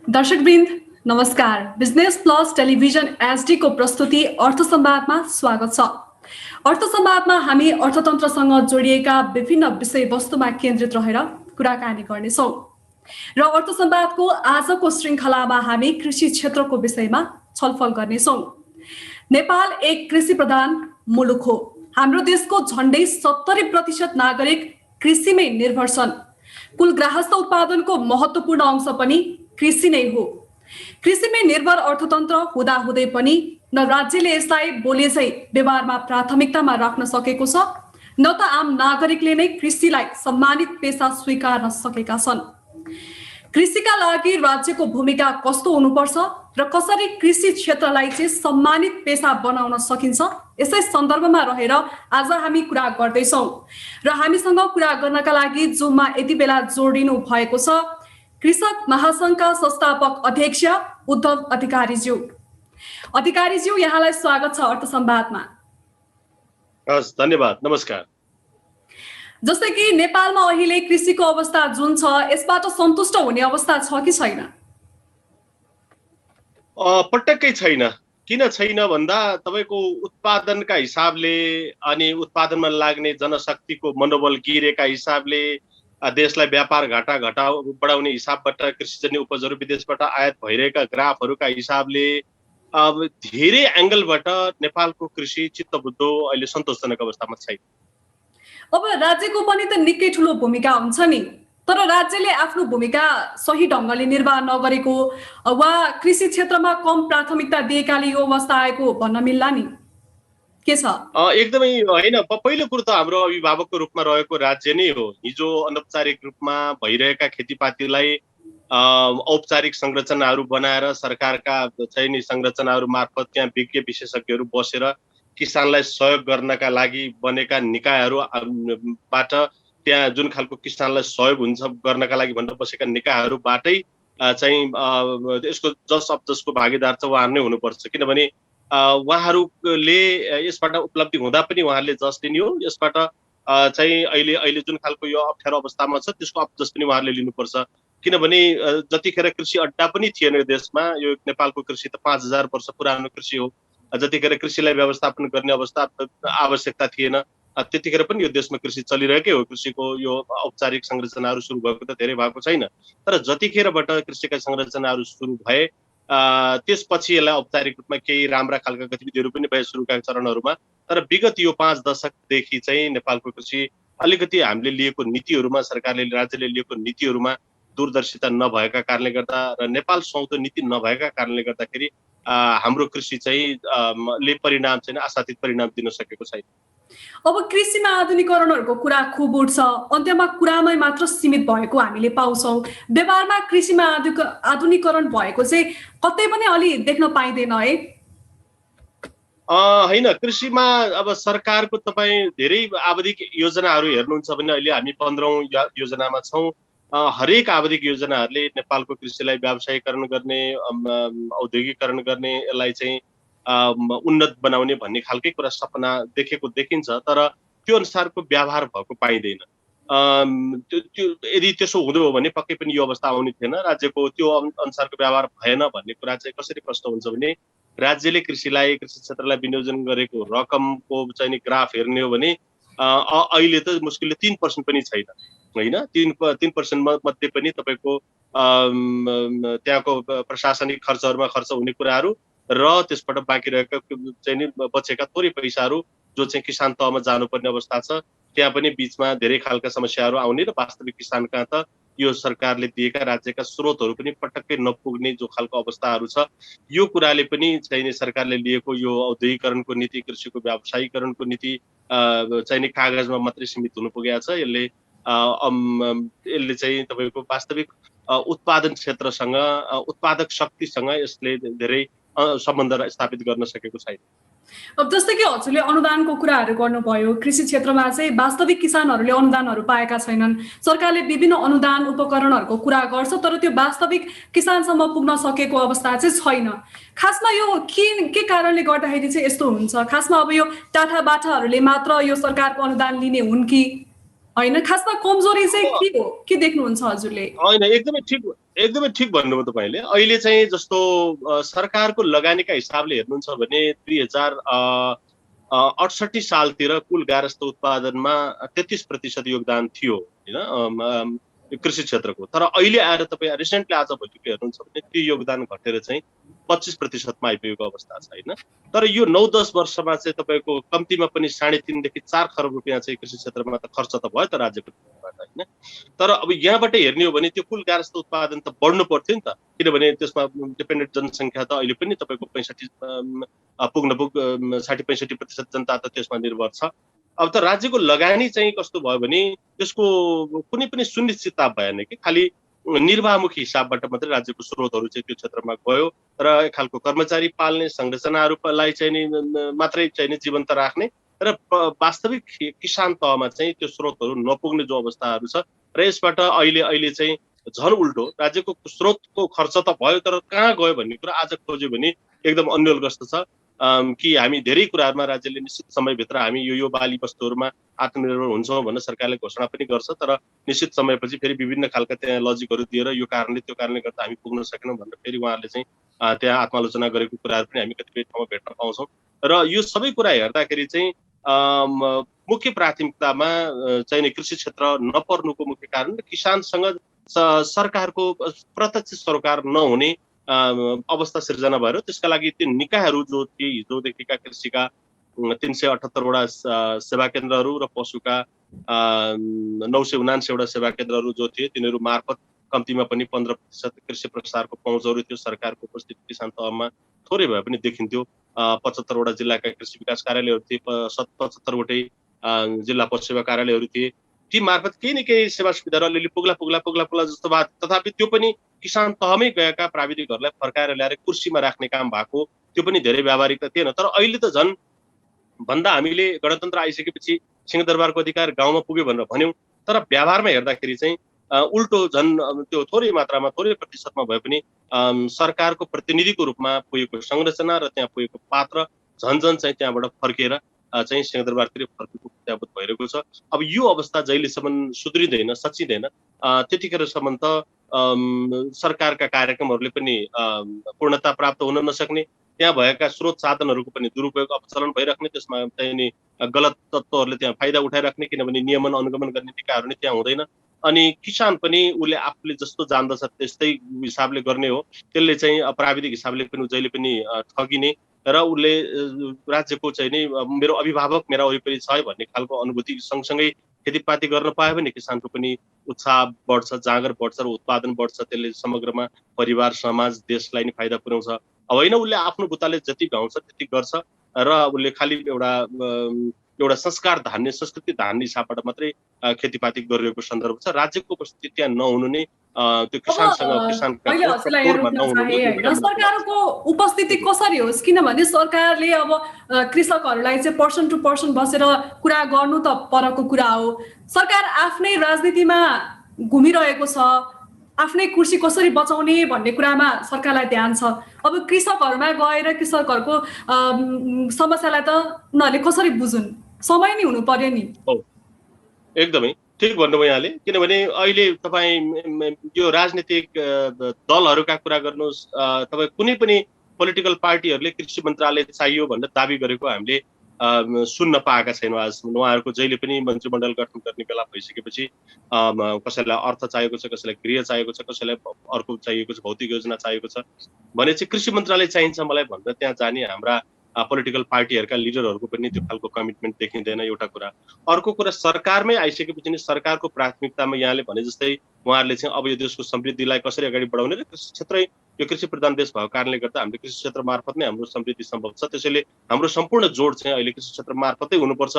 दर्शकवृन्द नमस्कार। Business plus television HD को प्रस्तुति अर्थ संवादमा स्वागत छ। अर्थ संवादमा हामी अर्थतन्त्रसँग जोडिएका विभिन्न विषयवस्तुमा केन्द्रित रहेर कुराकानी गर्नेछौँ र अर्थ संवादको आजको श्रृङ्खलामा हामी कृषि क्षेत्रको विषयमा छलफल गर्नेछौँ। नेपाल एक कृषि प्रधान मुलुक हो। हाम्रो देशको झण्डै 70% नागरिक कृषिमै निर्भर छन्। कुल गृहस्थ उत्पादनको महत्त्वपूर्ण अंश पनि कृषि नै हो। कृषिमै निर्भर अर्थतन्त्र हुँदाहुँदै पनि न राज्यले यसलाई बोलेझै व्यवहारमा प्राथमिकतामा राख्न सकेको छ, न त आम नागरिकले नै कृषिलाई सम्मानित पेशा स्वीकार्न सकेका छन्। कृषिका लागि राज्यको भूमिका कस्तो हुनुपर्छ र कसरी कृषि क्षेत्रलाई चाहिँ सम्मानित पेशा बनाउन सकिन्छ, यसै सन्दर्भमा रहेर आज हामी कुरा गर्दैछौँ। र हामीसँग कुरा गर्नका लागि जुममा यति बेला जोडिनु भएको छ कृषक महासंघका संस्थापक अध्यक्ष उद्धव अधिकारीज्यू। अधिकारीज्यू, यहाँलाई स्वागत छ अर्थ संवादमा। हस्, धन्यवाद, नमस्कार। जस्तै कि नेपालमा अहिले कृषिको अवस्था जुन छ, यसबाट सन्तुष्ट हुने अवस्था छ कि छैन? पटक्कै छैन। किन छैन भन्दा तपाईको उत्पादनका हिसाबले अनि उत्पादनमा लाग्ने जनशक्तिको मनोबल गिरेका हिसाबले देशलाई व्यापार घाटा बढाउने हिसाबबाट कृषिजन्य उपजहरू विदेशबाट आयात भइरहेका ग्राफहरूका हिसाबले अब धेरै एंगलबाट नेपालको कृषि चित्तबुद्धो अहिले सन्तोषजनक अवस्थामा छैन। अब राज्यको पनि त निकै ठुलो भूमिका हुन्छ नि, तर राज्यले आफ्नो भूमिका सही ढङ्गले निर्वाह नगरेको वा कृषि क्षेत्रमा कम प्राथमिकता दिएकाले यो अवस्था आएको भन्न मिल्ला नि, के छ? एकदमै होइन। पहिलो कुरो त हाम्रो अभिभावकको रूपमा रहेको राज्य नै हो। हिजो अनौपचारिक रूपमा भइरहेका खेतीपातीलाई औपचारिक संरचनाहरू बनाएर सरकारका चाहिँ संरचनाहरू मार्फत त्यहाँ विज्ञ विशेषज्ञहरू बसेर किसानलाई सहयोग गर्नका लागि बनेका निकायहरूबाट त्यहाँ जुन खालको किसानलाई सहयोग हुन्छ गर्नका लागि भनेर बसेका निकायहरूबाटै चाहिँ यसको जसको भागीदार चाहिँ उहाँहरू नै हुनुपर्छ। किनभने उहाँहरूले यसबाट उपलब्धि हुँदा पनि उहाँहरूले जस लिने हो, यसबाट चाहिँ अहिले जुन खालको यो अप्ठ्यारो अवस्थामा छ त्यसको अपजस पनि उहाँहरूले लिनुपर्छ। किनभने जतिखेर कृषि अड्डा पनि थिएन देशमा, यो नेपालको कृषि त 5000 वर्ष पुरानो कृषि हो, जतिखेर कृषिलाई व्यवस्थापन गर्ने अवस्था आवश्यकता थिएन त्यतिखेर पनि यो देशमा कृषि चलिरहेकै हो। कृषिको यो औपचारिक संरचनाहरू सुरु भएको त धेरै भएको छैन, तर जतिखेरबाट कृषिका संरचनाहरू सुरु भए त्यसपछि यसलाई औपचारिक रूपमा केही राम्रा खालका गतिविधिहरू पनि भए सुरुका चरणहरूमा। तर विगत यो 5 दशकदेखि चाहिँ नेपालको कृषि अलिकति हामीले लिएको नीतिहरूमा, सरकारले राज्यले लिएको नीतिहरूमा दूरदर्शिता नभएका कारणले गर्दा र नेपाल सुहाउँदो नीति नभएका कारणले गर्दाखेरि हाम्रो कृषि चाहिँ ले परिणाम चाहिँ आशातीत परिणाम दिन सकेको छैन। अब कृषिमा आधुनिकरणहरूको कुरा खुब उठ्छ, अन्त्यमा कुरामै मात्र सीमित भएको हामीले पाउँछौँ। व्यवहारमा कृषिमा आधुनिकरण भएको चाहिँ कतै पनि अलि देख्न पाइँदैन है। होइन, कृषिमा अब सरकारको तपाईँ धेरै आवधिक योजनाहरू हेर्नुहुन्छ भने अहिले हामी 15औं योजनामा छौँ। हरेक आवधिक योजनाहरूले नेपालको कृषिलाई व्यावसायीकरण गर्ने, औद्योगिकरण गर्ने, यसलाई चाहिँ उन्नत बनाउने भन्ने खालकै कुरा सपना देखिन्छ, तर त्यो अनुसारको व्यवहार भएको पाइँदैन। यदि त्यसो हुँदो हो भने पक्कै पनि यो अवस्था आउने थिएन। राज्यको त्यो अनुसारको व्यवहार भएन भन्ने कुरा चाहिँ कसरी प्रश्न हुन्छ भने राज्यले कृषि क्षेत्रलाई विनियोजन गरेको रकमको चाहिँ ग्राफ हेर्ने हो भने अहिले त मुस्किलले 3% पनि छैन होइन। 3% मध्ये पनि तपाईको त्यहाँको प्रशासनिक खर्चहरूमा खर्च हुने कुराहरू र त्यसबाट बाँकी रहेका चाहिँ बचेका थोरै पैसाहरू जो चाहिँ किसान तहमा जानुपर्ने अवस्था छ, त्यहाँ पनि बीचमा धेरै खालका समस्याहरू आउने र वास्तविक किसान कहाँ त यो सरकारले दिएका राज्यका स्रोतहरू पनि पटक्कै नपुग्ने जो खालको अवस्थाहरू छ, यो कुराले पनि चाहिँ सरकारले लिएको यो औद्योगिकरणको नीति, कृषिको व्यावसायीकरणको नीति चाहिँ कागजमा मात्रै सीमित हुनु पुगेको छ। यसले चाहिँ तपाईको वास्तविक उत्पादन क्षेत्रसँग, उत्पादक शक्तिसँग यसले धेरै सम्बन्ध स्थापित गर्न सकेको छैन। अब जस्तै कि हजुरले अनुदानको कुराहरू गर्नुभयो, कृषि क्षेत्रमा चाहिँ वास्तविक किसानहरूले अनुदानहरू पाएका छैनन्। सरकारले विभिन्न अनुदान उपकरणहरूको कुरा गर्छ, तर त्यो वास्तविक किसानसम्म पुग्न सकेको अवस्था चाहिँ छैन। खासमा यो के कारणले गर्दाखेरि चाहिँ यस्तो हुन्छ? खासमा अब यो टाटा बाठाहरूले मात्र यो सरकारको अनुदान लिने हुन् कि? होइन, खासमा कमजोरी चाहिँ के हो, के देख्नुहुन्छ हजुरले? होइन, एकदमै ठिक भन्नुभयो तपाईँले। अहिले चाहिँ जस्तो सरकारको लगानीका हिसाबले हेर्नुहुन्छ भने 2068 सालतिर कुल गारस्थ उत्पादनमा 33% योगदान थियो होइन कृषि क्षेत्रको। तर अहिले आएर तपाईँ रिसेन्टली आज भोलिको हेर्नुहुन्छ भने त्यो योगदान घटेर चाहिँ 25%मा आइपुगेको अवस्था छ होइन। तर यो 9-10 वर्षमा चाहिँ तपाईँको कम्तीमा पनि 3.5 देखि 4 खरब रुपियाँ चाहिँ कृषि क्षेत्रमा त खर्च त भयो त राज्यको होइन। तर अब यहाँबाट हेर्ने हो भने त्यो कुल गारस्थ उत्पादन त बढ्नु पर्थ्यो नि त, किनभने त्यसमा डिपेन्डेन्ट जनसङ्ख्या त अहिले पनि तपाईँको 60-65% जनता त त्यसमा निर्भर छ। अब त राज्यको लगानी चाहिँ कस्तो भयो भने त्यसको कुनै पनि सुनिश्चितता भएन कि खालि निर्वाहमुखी हिसाबबाट मात्रै राज्यको स्रोतहरू चाहिँ त्यो क्षेत्रमा गयो र एक खालको कर्मचारी पाल्ने संरचनाहरूलाई चाहिँ नि मात्रै चाहिँ नि जीवन्त राख्ने र वास्तविक किसान तहमा चाहिँ त्यो स्रोतहरू नपुग्ने जो अवस्थाहरू छ र यसबाट अहिले चाहिँ झन् उल्टो राज्यको स्रोतको खर्च त भयो तर कहाँ गयो भन्ने कुरा आज खोज्यो भने एकदम अन्यलग्रस्त छ कि हामी धेरै कुराहरूमा राज्यले निश्चित समयभित्र हामी यो बाली वस्तुहरूमा आत्मनिर्भर हुन्छौँ भनेर सरकारले घोषणा पनि गर्छ, तर निश्चित समयपछि फेरि विभिन्न खालका त्यहाँ लजिकहरू दिएर यो कारणले त्यो कारणले गर्दा हामी पुग्न सकेनौँ भनेर फेरि उहाँहरूले चाहिँ त्यहाँ आत्मालोचना गरेको कुराहरू पनि हामी कतिपय ठाउँमा भेट्न पाउँछौँ। र यो सबै कुरा हेर्दाखेरि चाहिँ मुख्य प्राथमिकतामा चाहिँ कृषि क्षेत्र नपर्नुको मुख्य कारण किसानसँग सरकारको प्रत्यक्ष सरोकार नहुने अवस्था सिर्जना भएर त्यसका लागि त्यो निकायहरू जो थिए हिजोदेखिका कृषिका 378वटा सेवा केन्द्रहरू र पशुका 979वटा सेवा केन्द्रहरू जो थिए तिनीहरू मार्फत कम्तीमा पनि 15% कृषि प्रसारको पहुँचहरू थियो। सरकारको उपस्थिति किसान तहमा थोरै भए पनि देखिन्थ्यो। 75वटा जिल्लाका कृषि विकास कार्यालयहरू थिए, 75वटै जिल्ला पशु सेवा कार्यालयहरू थिए। ती मार्फत केही न केही सेवा सुविधाहरू अलिअलि पुग्ला जस्तो भयो। तथापि त्यो पनि किसान तहमै गएका प्राविधिकहरूलाई फर्काएर ल्याएर कुर्सीमा राख्ने काम भएको, त्यो पनि धेरै व्यावहारिक त थिएन। तर अहिले त झन् भन्दा हामीले गणतन्त्र आइसकेपछि सिंहदरबारको अधिकार गाउँमा पुग्यो भनेर भन्यौँ, तर व्यवहारमा हेर्दाखेरि चाहिँ उल्टो झन् त्यो थोरै मात्रामा थोरै प्रतिशतमा भए पनि सरकारको प्रतिनिधिको रूपमा पुगेको संरचना र त्यहाँ पुगेको पात्र झन् चाहिँ त्यहाँबाट फर्किएर चाहिँ सिंहदरबारतिर फर्केको प्रत्याभूत भइरहेको छ। अब यो अवस्था जहिलेसम्म सुध्रिँदैन, सचिँदैन त्यतिखेरसम्म त सरकारका कार्यक्रमहरूले पनि पूर्णता प्राप्त हुन नसक्ने, त्यहाँ भएका स्रोत साधनहरूको पनि दुरुपयोग अपचलन भइराख्ने, त्यसमा चाहिँ नि गलत तत्त्वहरूले त्यहाँ फाइदा उठाइराख्ने, किनभने नियमन अनुगमन गर्ने निकायहरू नै त्यहाँ हुँदैन। अनि किसान पनि उसले आफूले जस्तो जान्दछ त्यस्तै हिसाबले गर्ने हो, त्यसले चाहिँ प्राविधिक हिसाबले पनि जहिले पनि ठगिने र उसले राज्यको चाहिँ नि मेरो अभिभावक मेरा वरिपरि छ भन्ने खालको अनुभूति सँगसँगै खेतीपाती गर्न पायो भने किसानको पनि उत्साह बढ्छ, जाँगर बढ्छ र उत्पादन बढ्छ। त्यसले समग्रमा परिवार, समाज, देशलाई नै फाइदा पुर्याउँछ। अब होइन उसले आफ्नो बुताले जति गाउँछ त्यति गर्छ र उसले खालि एउटा संस्कार धान्ने, संस्कृति धान्ने हिसाबबाट मात्रै खेतीपाती गरिरहेको सन्दर्भ छ। राज्यको उपस्थिति त्यहाँ नहुनु नै त्यो किसानका सरकारको उपस्थिति कसरी होस्, किनभने सरकारले अब कृषकहरूलाई चाहिँ पर्सन टु पर्सन बसेर कुरा गर्नु त परको कुरा हो। सरकार आफ्नै राजनीतिमा घुमिरहेको छ, आफ्नै कुर्सी कसरी बचाउने भन्ने कुरामा सरकारलाई ध्यान छ। अब कृषकहरूमा गएर कृषकहरूको समस्यालाई त उनीहरूले कसरी बुझुन्, समय नै हुनु पर्यो नि। एकदमै ठिक भन्नुभयो यहाँले, किनभने अहिले तपाईँ यो राजनीतिक दलहरूका कुरा गर्नुहोस्, तपाईँ कुनै पनि पोलिटिकल पार्टीहरूले कृषि मन्त्रालय चाहियो भनेर दाबी गरेको हामीले सुन्न पाएका छैनौँ। आज उहाँहरूको जहिले पनि मन्त्रीमण्डल गठन गर्ने बेला भइसकेपछि कसैलाई अर्थ चाहिएको छ, कसैलाई गृह चाहिएको छ, कसैलाई अर्को चाहिएको छ, भौतिक योजना चाहिएको छ भने चाहिँ कृषि मन्त्रालय चाहिन्छ मलाई भनेर त्यहाँ जाने हाम्रा पोलिटिकल पार्टीहरूका लिडरहरूको पनि त्यो खालको कमिटमेन्ट देखिँदैन, एउटा कुरा। अर्को कुरा, सरकारमै आइसकेपछि नि सरकारको प्राथमिकतामा यहाँले भने जस्तै उहाँहरूले चाहिँ अब यो देशको समृद्धिलाई कसरी अगाडि बढाउने र कृषि क्षेत्रै यो कृषि प्रधान देश भएको कारणले गर्दा हामीले कृषि क्षेत्र मार्फत नै हाम्रो समृद्धि सम्भव छ। त्यसैले हाम्रो सम्पूर्ण जोड चाहिँ अहिले कृषि क्षेत्र मार्फतै हुनुपर्छ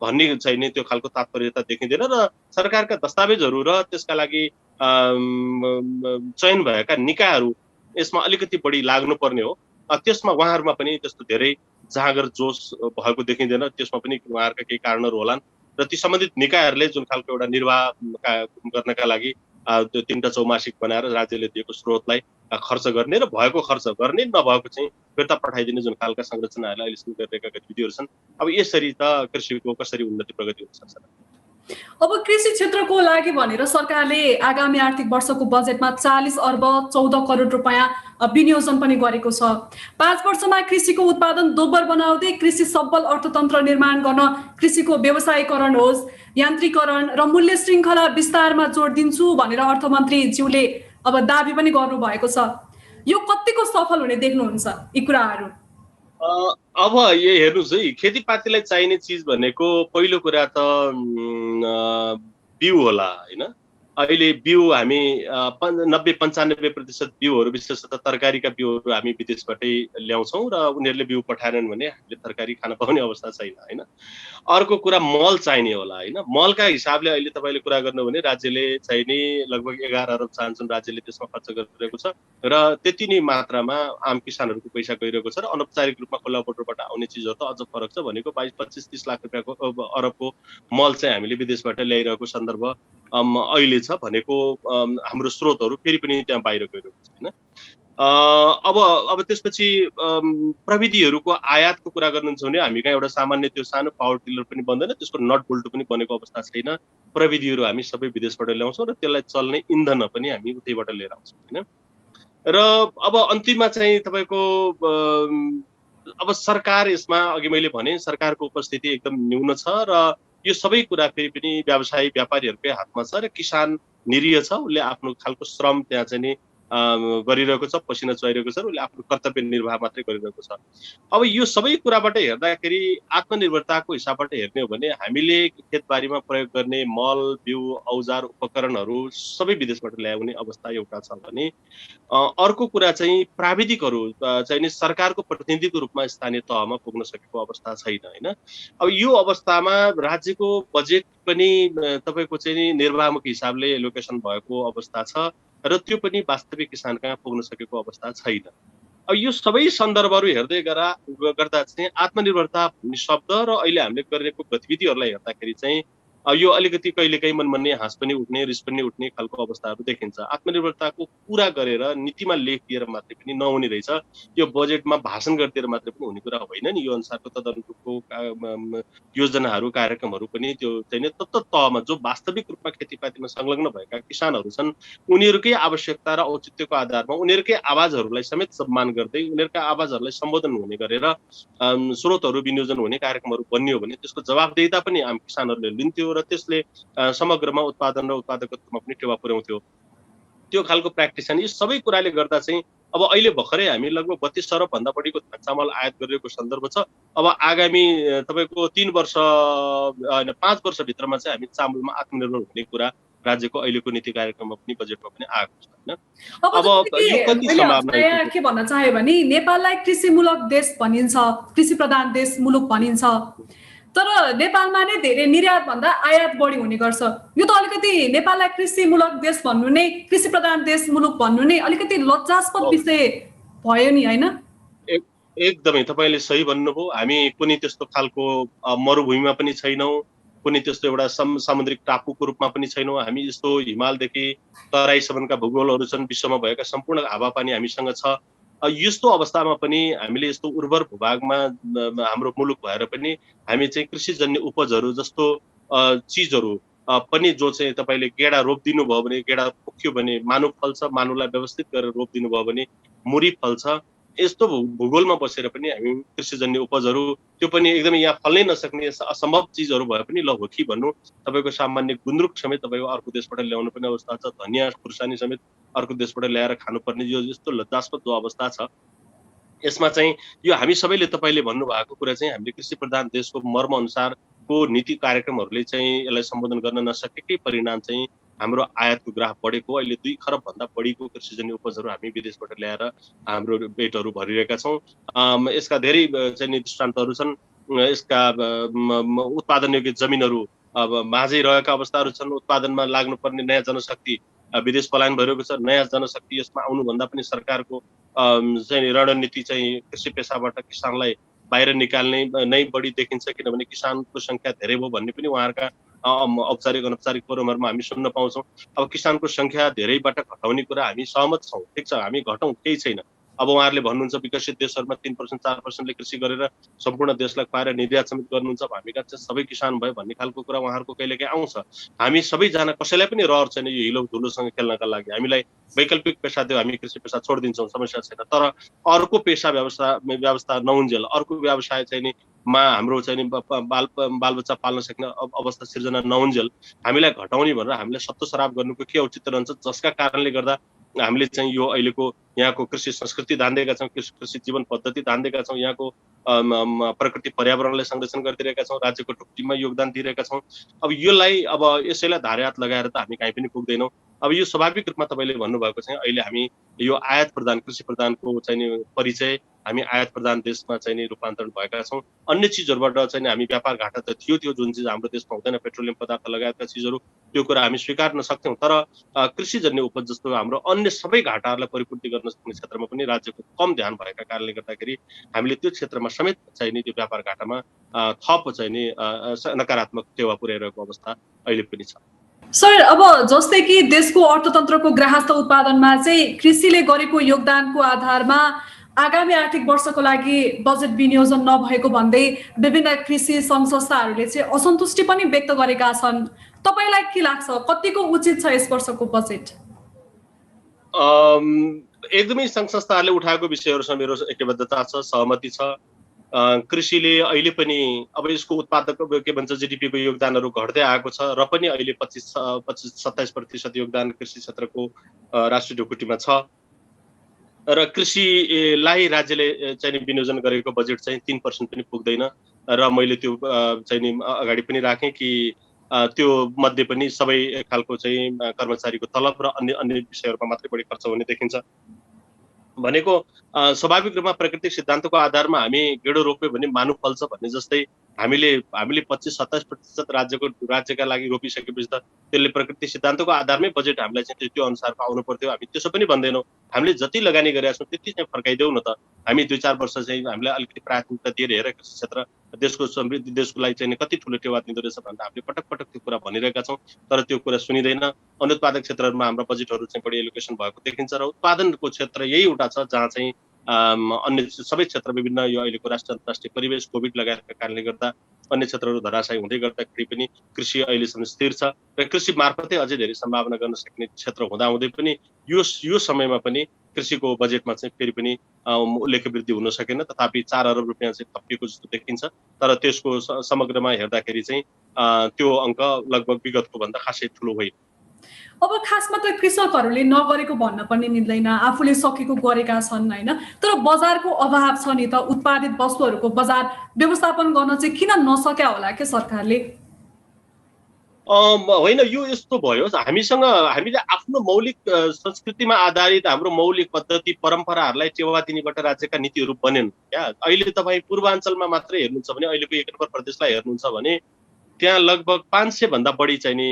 भन्ने चाहिँ नि त्यो खालको तात्पर्यता देखिँदैन र सरकारका दस्तावेजहरू र त्यसका लागि चयन भएका निकायहरू यसमा अलिकति बढी लाग्नुपर्ने हो। त्यसमा उहाँहरूमा पनि त्यस्तो धेरै जाँगर जोस भएको देखिँदैन। त्यसमा पनि उहाँहरूका केही कारणहरू होलान् र ती सम्बन्धित निकायहरूले जुन खालको एउटा निर्वाह गर्नका लागि त्यो 3टा चौमासिक बनाएर राज्यले दिएको स्रोतलाई खर्च गर्ने र भएको खर्च गर्ने, नभएको चाहिँ फिर्ता पठाइदिने जुन खालका संरचनाहरूलाई अहिलेसम्म गरिरहेका गतिविधिहरू छन्। अब यसरी त कृषिको कसरी उन्नति प्रगति हुन सक्छ? अब कृषि क्षेत्रको लागि भनेर सरकारले आगामी आर्थिक वर्षको बजेटमा 40 अर्ब 14 करोड रुपियाँ विनियोजन पनि गरेको छ। 5 वर्षमा कृषिको उत्पादन दोब्बर बनाउँदै कृषि सबल अर्थतन्त्र निर्माण गर्न कृषिको व्यवसायीकरण होस्, यान्त्रिकरण र मूल्य श्रृङ्खला विस्तारमा जोड दिन्छु भनेर अर्थमन्त्रीज्यूले अब दाबी पनि गर्नुभएको छ। यो कतिको सफल हुने देख्नुहुन्छ यी कुराहरू? अब यो हेर्नुहोस् है, खेतीपातीलाई चाहिने चिज भनेको पहिलो कुरा त बिउ होला होइन। अहिले बिउ हामी 90-95% बिउहरू विशेषतः तरकारीका बिउहरू हामी विदेशबाटै ल्याउँछौँ र उनीहरूले बिउ पठाएनन् भने हामीले तरकारी खान पाउने अवस्था छैन होइन। अर्को कुरा मल चाहिने होला होइन। मलका हिसाबले अहिले तपाईँले कुरा गर्नु भने राज्यले चाहिने लगभग 11 अरब चाहन्छन् राज्यले त्यसमा खर्च गरिरहेको छ र त्यति नै मात्रामा आम किसानहरूको पैसा गइरहेको छ र अनौपचारिक रूपमा खुल्ला बोर्डरबाट आउने चिजहरू त अझ फरक छ। भनेको 22-25-30 लाख रुपियाँको अरबको मल चाहिँ हामीले विदेशबाट ल्याइरहेको सन्दर्भ अहिले छ भनेको हाम्रो स्रोतहरू फेरि पनि त्यहाँ बाहिर गइरहेको छ होइन। अब त्यसपछि प्रविधिहरूको आयातको कुरा गर्नुहुन्छ भने हामी कहाँ एउटा सामान्य त्यो सानो पावर टिलर पनि बन्दैन, त्यसको नट बोल्ट पनि बनेको अवस्था छैन। प्रविधिहरू हामी सबै विदेशबाट ल्याउँछौँ र त्यसलाई चल्ने इन्धन पनि हामी उतैबाट लिएर आउँछौँ होइन। र अब अन्तिममा चाहिँ तपाईँको अब सरकार यसमा अघि मैले भने सरकारको उपस्थिति एकदम न्यून छ र यो सबै कुरा फेरि पनि व्यवसायी व्यापारीहरूकै हातमा छ र किसान निरीह छ, उसले आफ्नो खालको श्रम त्यहाँ चाहिँ नि गरिरहेको छ, पसिना चुहाइरहेको छ र उसले आफ्नो कर्तव्य निर्वाह मात्रै गरिरहेको छ। अब यो सबै कुराबाट हेर्दाखेरि आत्मनिर्भरताको हिसाबबाट हेर्ने हो भने हामीले खेतबारीमा प्रयोग गर्ने मल, बिउ, औजार, उपकरणहरू सबै विदेशबाट ल्याउने अवस्था एउटा छ भने अर्को कुरा चाहिँ प्राविधिकहरू चाहिँ नि सरकारको प्रतिनिधिको रूपमा स्थानीय तहमा पुग्न सकेको अवस्था छैन होइन। अब यो अवस्थामा राज्यको बजेट पनि तपाईँको चाहिँ नि निर्वाहमुखी हिसाबले एलोकेसन भएको अवस्था छ र त्यो पनि वास्तविक किसान कहाँ पुग्न सकेको अवस्था छैन। अब यो सबै सन्दर्भहरू हेर्दै गर्दा चाहिँ आत्मनिर्भरता भन्ने शब्द र अहिले हामीले गरेको गतिविधिहरूलाई हेर्दाखेरि चाहिँ यो अलिकति कहिलेकाहीँ मनमन्ने हाँस पनि उठ्ने रिस पनि उठ्ने खालको अवस्थाहरू देखिन्छ। आत्मनिर्भरताको कुरा गरेर नीतिमा लेख दिएर मात्रै पनि नहुने रहेछ, यो बजेटमा भाषण गरिदिएर मात्रै पनि हुने कुरा होइन नि। यो अनुसारको तदनुरूपको योजनाहरू कार्यक्रमहरू पनि त्यो चाहिँ तत्त तहमा जो वास्तविक रूपमा खेतीपातीमा संलग्न भएका किसानहरू छन् उनीहरूकै आवश्यकता र औचित्यको आधारमा उनीहरूकै आवाजहरूलाई समेत सम्मान गर्दै उनीहरूका आवाजहरूलाई सम्बोधन हुने गरेर स्रोतहरू विनियोजन हुने कार्यक्रमहरू बन्यो भने त्यसको जवाबदेहिता पनि आम किसानहरूले लिन्थ्यो र त्यसले समग्रमा उत्पादन र उत्पादकतामा पनि टेवा पुर्याउँथ्यो। त्यो खालको प्र्याक्टिस छ। यी सबै कुराले गर्दा चाहिँ अब अहिले भर्खरै हामी लगभग 32 अरब भन्दा बढीको धान चामल आयात गरिरहेको सन्दर्भ छ। अब आगामी तपाईँको 3 वर्ष होइन 5 वर्षभित्रमा चाहिँ हामी चामलमा आत्मनिर्भर हुने कुरा राज्यको अहिलेको नीति कार्यक्रममा पनि बजेटमा पनि आएको छ होइन। अब यो कति सम्भावना के भन्न चाहे भने नेपाललाई कृषिमूलक देश भनिन्छ, कृषि प्रधान देश मुलुक भनिन्छ, तर नेपालमा नै धेरै निर्यात भन्दा आयात बढी हुने गर्छ। यो त अलिकति नेपाललाई कृषिमूलक देश भन्नु नै, कृषि प्रधान देश मुलुक भन्नु नै अलिकति लज्जास्पद विषय भयो नि होइन? एकदमै तपाईँले सही भन्नुभयो। हामी कुनै त्यस्तो खालको मरुभूमिमा पनि छैनौँ, कुनै त्यस्तो एउटा सामुद्रिक टापुको रूपमा पनि छैनौँ। हामी यस्तो हिमालदेखि तराईसम्मका भूगोलहरू छन्, विश्वमा भएका सम्पूर्ण हावापानी हामीसँग छ। यस्तो अवस्थामा पनि हामीले यस्तो उर्वर भूभागमा हाम्रो मुलुक भएर पनि हामी चाहिँ कृषिजन्य उपजहरू जस्तो चिजहरू पनि जो चाहिँ तपाईँले गेडा रोपिदिनु भयो भने गेडा पुग्यो भने मानु फल्छ, मानुलाई व्यवस्थित गरेर रोपिदिनु भयो भने मुरी फल्छ। यस्तो भूगोलमा बसेर पनि हामी कृषिजन्य उपजहरू त्यो पनि एकदमै यहाँ फल्नै नसक्ने असम्भव चिजहरू भए पनि ल हो कि भन्नु तपाईँको सामान्य गुन्द्रुक समेत तपाईँको अर्को देशबाट ल्याउनु पर्ने अवस्था छ। धनियाँ खुर्सानी समेत अर्को देशबाट ल्याएर खानुपर्ने यो यस्तो लज्जास्पद जो अवस्था छ यसमा चाहिँ यो हामी सबैले तपाईँले भन्नुभएको कुरा चाहिँ हामीले कृषि प्रधान देशको मर्म अनुसारको नीति कार्यक्रमहरूले चाहिँ यसलाई सम्बोधन गर्न नसकेकै परिणाम चाहिँ हाम्रो आयातको ग्राफ बढेको। अहिले 2 खरब भन्दा बढीको कृषिजन्य उपजहरू हामी विदेशबाट ल्याएर हाम्रो पेटहरू भरिरहेका छौँ। यसका धेरै चाहिँ दृष्टान्तहरू छन्। यसका उत्पादनयोग्य जमिनहरू अब माझै रहेका अवस्थाहरू छन्। उत्पादनमा लाग्नुपर्ने नयाँ जनशक्ति विदेश पलायन भइरहेको छ। नयाँ जनशक्ति यसमा आउनुभन्दा पनि सरकारको चाहिँ रणनीति चाहिँ कृषि पेसाबाट किसानलाई बाहिर निकाल्ने नै बढी देखिन्छ, किनभने किसानको सङ्ख्या धेरै भयो भन्ने पनि उहाँहरूका औपचारिक अनौपचारिक फोरमहरूमा हामी सुन्न पाउँछौँ। अब किसानको सङ्ख्या धेरैबाट घटाउने कुरा हामी सहमत छौँ, ठिक छ, हामी घटाउँ, केही छैन। अब उहाँहरूले भन्नुहुन्छ विकसित देशहरूमा 3% 4%ले कृषि गरेर सम्पूर्ण देशलाई खुवाएर निर्यात समेत गर्नुहुन्छ, हामीका चाहिँ सबै किसान भयो भन्ने खालको कुरा उहाँहरूको कहिलेकाहीँ आउँछ। हामी सबैजना कसैलाई पनि रहर छैन यो हिलो धुलोसँग खेल्नका लागि। हामीलाई वैकल्पिक पेसा दियो, हामी कृषि पेसा छोडिदिन्छौँ, समस्या छैन। तर अर्को पेसा व्यवस्था नहुन्जेल, अर्को व्यवसाय चाहिँ नि मा हाम्रो चाहिँ नि बालबच्चा पाल्न सक्ने अवस्था सिर्जना नहुन्जेल हामीलाई घटाउने भनेर हामीलाई सत्तो सराप गर्नुको के औचित्य रहन्छ, जसका कारणले गर्दा हामीले चाहिँ यो अहिलेको यहाँको कृषि संस्कृति धान्दिएका छौँ, कृषि जीवन पद्धति धान्दिएका छौँ, यहाँको प्रकृति पर्यावरणलाई संरक्षण गरिदिरहेका छौँ, राज्यको ढुक्टीमा योगदान दिइरहेका छौँ। अब यसलाई अब यसैलाई धारे हात लगाएर त हामी कहीँ पनि पुग्दैनौँ। अब यो स्वाभाविक रूपमा तपाईँले भन्नुभएको चाहिँ अहिले हामी यो आयात प्रधान कृषि प्रधानको चाहिँ नि परिचय हामी आयात प्रधान देशमा चाहिँ नि रूपान्तरण भएका छौँ। अन्य चिजहरूबाट चाहिँ हामी व्यापार घाटा त थियो जुन चिज हाम्रो देशमा हुँदैन, पेट्रोलियम पदार्थ लगायतका चिजहरू, त्यो कुरा हामी स्वीकार्न सक्थ्यौँ। तर कृषिजन्य उपज जस्तो हाम्रो अन्य सबै घाटाहरूलाई परिपूर्ति गर्न सक्ने क्षेत्रमा पनि राज्यको कम ध्यान भएका कारणले गर्दाखेरि हामीले त्यो क्षेत्रमा समेत चाहिँ नि त्यो व्यापार घाटामा थप चाहिँ नि नकारात्मक टेवा पुर्याइरहेको अवस्था अहिले पनि छ। सर, अब जस्तै कि देशको अर्थतन्त्रको ग्राहस्थ उत्पादनमा चाहिँ कृषिले गरेको योगदानको आधारमा आगामी आर्थिक वर्षको लागि बजेट विनियोजन नभएको भन्दै विभिन्न कृषि सङ्घ संस्थाहरूले चाहिँ असन्तुष्टि पनि व्यक्त गरेका छन्। तपाईँलाई के लाग्छ, कतिको उचित छ यस वर्षको बजेट? एकदमै सङ्घ संस्थाहरूले उठाएको विषयहरूसँग मेरो एकबद्धता छ, सहमति छ। कृषिले अहिले पनि अब यसको उत्पादक के भन्छ जीडीपीको योगदानहरू घट्दै आएको छ र पनि अहिले 25-27% योगदान कृषि क्षेत्रको राष्ट्रिय ढुकुटीमा छ र कृषिलाई राज्यले चाहिँ विनियोजन गरेको बजेट चाहिँ 3% पनि पुग्दैन र मैले त्यो चाहिँ नि अगाडि पनि राखेँ कि त्यो मध्ये पनि सबै खालको चाहिँ कर्मचारीको तलब र अन्य विषयहरूमा मात्रै बढी खर्च हुने देखिन्छ। भनेको स्वाभाविक रूपमा प्राकृतिक सिद्धान्तको आधारमा हामी गेडो रोप्यो भने मानु फल्छ भन्ने जस्तै हामीले 25-27% राज्यका लागि रोपिसकेपछि त त्यसले प्रकृति सिद्धान्तको आधारमै बजेट हामीलाई चाहिँ त्यो अनुसारको आउनु पर्थ्यो। हामी त्यसो पनि भन्दैनौँ, हामीले जति लगानी गरेका छौँ त्यति चाहिँ फर्काइदेऊ न त। हामी 2-4 वर्ष चाहिँ हामीलाई अलिकति प्राथमिकता दिएर हेर कृषि क्षेत्र देशको समृद्धि देशको लागि चाहिँ कति ठुलो टेवा दिँदो रहेछ भनेर हामीले पटक पटक त्यो कुरा भनिरहेका छौँ, तर त्यो कुरा सुनिँदैन। अनुत्पादक क्षेत्रहरूमा हाम्रो बजेटहरू चाहिँ बढी एलोकेसन भएको देखिन्छ र उत्पादनको क्षेत्र यही एउटा छ जहाँ चाहिँ अन्य सबै क्षेत्र विभिन्न यो अहिलेको राष्ट्रिय अन्तर्राष्ट्रिय परिवेश कोभिड लगायतका कारणले गर्दा अन्य क्षेत्रहरू धराशायी हुँदै गर्दाखेरि पनि कृषि अहिलेसम्म स्थिर छ र कृषि मार्फतै अझै धेरै सम्भावना गर्न सक्ने क्षेत्र हुँदाहुँदै पनि यो समयमा पनि कृषिको बजेटमा चाहिँ फेरि पनि उल्लेख्य वृद्धि हुन सकेन। तथापि 4 अरब रुपियाँ चाहिँ थपिएको जस्तो देखिन्छ, तर त्यसको समग्रमा हेर्दाखेरि चाहिँ त्यो अङ्क लगभग विगतको भन्दा खासै ठुलो होइन। अब खासमा त कृषकहरूले नगरेको भन्न पनि मिल्दैन, आफूले सकेको गरेका छन् होइन, तर बजारको अभाव छ नि त। उत्पादित वस्तुहरूको बजार व्यवस्थापन गर्न चाहिँ किन नसक्या होला के सरकारले? होइन, यो यस्तो भयो, हामीले आफ्नो मौलिक संस्कृतिमा आधारित हाम्रो मौलिक पद्धति परम्पराहरूलाई टेवा दिनेबाट राज्यका नीतिहरू बनेन क्या। अहिले तपाईँ पूर्वाञ्चलमा मात्रै हेर्नुहुन्छ भने अहिलेको 1 नम्बर प्रदेशलाई हेर्नुहुन्छ भने त्यहाँ लगभग 500 भन्दा बढी चाहिँ नि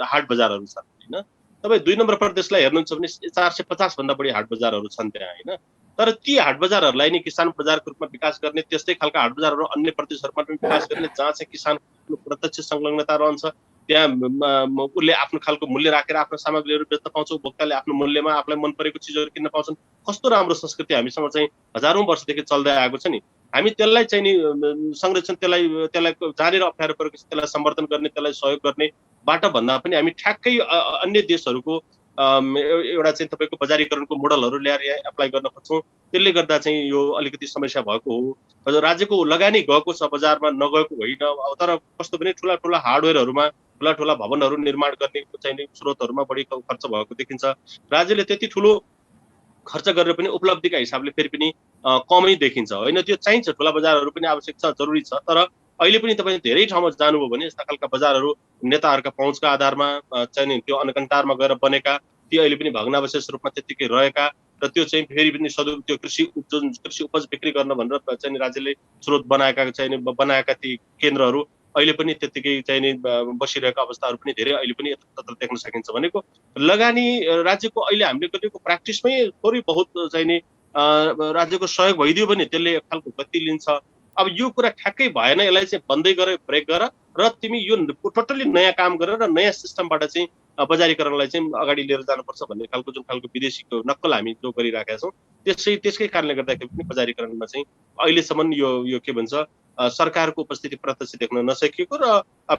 हाट बजारहरू छन् होइन। तपाईँ 2 नम्बर प्रदेशलाई हेर्नुहुन्छ भने 450 भन्दा बढी हाट बजारहरू छन् त्यहाँ होइन। तर ती हाट बजारहरूलाई नि किसान बजारको रूपमा विकास गर्ने, त्यस्तै खालका हाट बजारहरू अन्य प्रदेशहरूमा पनि विकास गर्ने जहाँ चाहिँ किसानको प्रत्यक्ष संलग्नता रहन्छ, त्यहाँ उसले आफ्नो खालको मूल्य राखेर आफ्नो सामग्रीहरू बेच्न पाउँछ, उपभोक्ताले आफ्नो मूल्यमा आफूलाई मन परेको चिजहरू किन्न पाउँछन्। कस्तो राम्रो संस्कृति हामीसँग चाहिँ हजारौं वर्षदेखि चल्दै आएको छ नि। हामी त्यसलाई चाहिँ नि संरक्षण त्यसलाई जानेर अप्ठ्यारो परेको त्यसलाई सम्वर्धन गर्ने, त्यसलाई सहयोग गर्ने बाट भन्दा पनि हामी ठ्याक्कै अन्य देशहरूको एउटा चाहिँ तपाईँको बजारीकरणको मोडलहरू ल्याएर यहाँ एप्लाई गर्न खोज्छौँ। त्यसले गर्दा चाहिँ यो अलिकति समस्या भएको हो। राज्यको लगानी गएको छ, बजारमा नगएको होइन। तर कस्तो पनि ठुला ठुला हार्डवेयरहरूमा ठुला ठुला भवनहरू निर्माण गर्ने चाहिँ स्रोतहरूमा बढी खर्च भएको देखिन्छ। राज्यले त्यति ठुलो खर्च गरेर पनि उपलब्धिका हिसाबले फेरि पनि कमै देखिन्छ होइन। त्यो चाहिन्छ, ठुला बजारहरू पनि आवश्यक छ, जरुरी छ। तर अहिले पनि तपाईँ धेरै ठाउँमा जानुभयो भने यस्ता खालका बजारहरू नेताहरूका पहुँचका आधारमा चाहिँ त्यो अनकन्तारमा गएर बनेका, ती अहिले पनि भग्नावशेष रूपमा त्यतिकै रहेका र त्यो चाहिँ फेरि पनि त्यो कृषि उपज बिक्री गर्न भनेर चाहिँ राज्यले स्रोत बनाएका ती केन्द्रहरू अहिले पनि त्यतिकै चाहिँ बसिरहेका अवस्थाहरू पनि धेरै अहिले पनि यत्र देख्न सकिन्छ। भनेको लगानी राज्यको अहिले हामीले गरेको प्र्याक्टिसमै थोरै बहुत चाहिँ नि राज्यको सहयोग भइदियो भने त्यसले एक खालको गति लिन्छ। अब यो कुरा ठ्याक्कै भएन, यसलाई चाहिँ बन्दै गर, ब्रेक गर र तिमी यो टोटल्ली नयाँ काम गरेर र नयाँ सिस्टमबाट चाहिँ बजारीकरणलाई चाहिँ अगाडि लिएर जानुपर्छ भन्ने खालको जुन खालको विदेशीको नक्कल हामी जो गरिराखेका छौँ त्यसकै कारणले गर्दाखेरि पनि बजारीकरणमा चाहिँ अहिलेसम्म यो के भन्छ सरकारको उपस्थिति प्रत्यक्ष देख्न नसकिएको र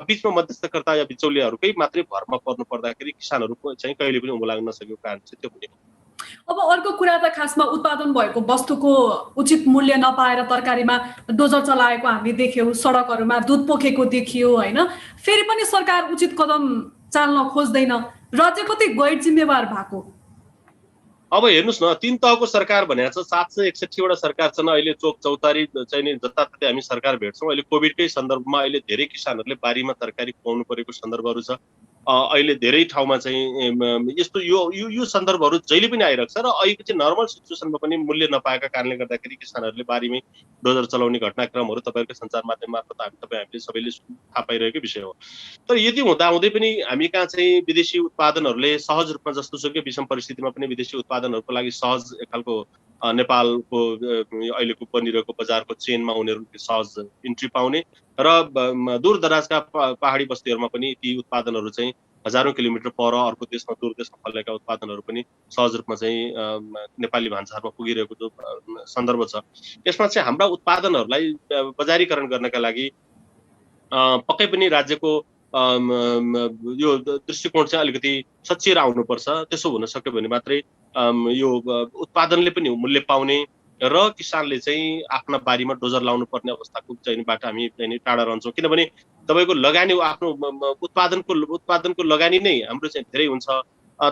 बिचमा मध्यस्थकर्ता या बिचौलियाहरूकै मात्रै भरमा पर्नु पर्दाखेरि किसानहरूको चाहिँ कहिले पनि उँभो लाग्न नसकेको कारण चाहिँ त्यो हुने। अब अर्को कुरा त खासमा उत्पादन भएको वस्तुको उचित मूल्य नपाएर तरकारीमा डोजर चलाएको हामी देख्यौँ, सडकहरूमा दुध पोखेको देखियो होइन। फेरि पनि सरकार उचित कदम चाल्न खोज्दैन, राज्य कति गैर जिम्मेवार भएको। अब हेर्नुहोस् न, 3 तहको सरकार भनेको छ, 761 वटा सरकार छन् अहिले चोक चौतारी चाहिँ नि जताततै हामी सरकार भेट्छौँ। अहिले कोभिडकै सन्दर्भमा अहिले धेरै किसानहरूले बारीमा तरकारी खुवाउनु परेको सन्दर्भहरू छ। अहिले धेरै ठाउँमा चाहिँ यस्तो यो सन्दर्भहरू जहिले पनि आइरहेको छ र अहिले चाहिँ नर्मल सिचुएसनमा पनि मूल्य नपाएका कारणले गर्दाखेरि किसानहरूले बारीमै डोजर चलाउने घटनाक्रमहरू तपाईँहरूको सञ्चार माध्यम मार्फत हामीले सबैले थाहा पाइरहेको विषय हो। तर यदि हुँदाहुँदै पनि हामी कहाँ चाहिँ विदेशी उत्पादनहरूले सहज रूपमा जस्तोसुकै विषम परिस्थितिमा पनि विदेशी उत्पादनहरूको लागि सहज एक खालको नेपालको अहिलेको बनिरहेको बजारको चेनमा उनीहरूले सहज इन्ट्री पाउने र दूर दराजका पहाडी बस्तीहरूमा पनि ती उत्पादनहरू चाहिँ हजारौं किलोमिटर पर अर्को देशमा दूर देशमा फैलिएका उत्पादनहरू पनि सहज रूपमा चाहिँ नेपाली भान्सारमा पुगिरहेको जो सन्दर्भ छ, यसमा चाहिँ हाम्रा उत्पादनहरूलाई बजारीकरण गर्नका लागि पक्कै पनि राज्यको यो दृष्टिकोण चाहिँ अलिकति सच्चिएर आउनुपर्छ। त्यसो हुन सक्यो भने मात्रै यो उत्पादनले पनि मूल्य पाउने र किसानले चाहिँ आफ्ना बारीमा डोजर लाउनु पर्ने अवस्थाको चाहिँबाट हामी चाहिँ टाढा रहन्छौँ। किनभने तपाईँको लगानी आफ्नो उत्पादनको लगानी नै हाम्रो चाहिँ धेरै हुन्छ,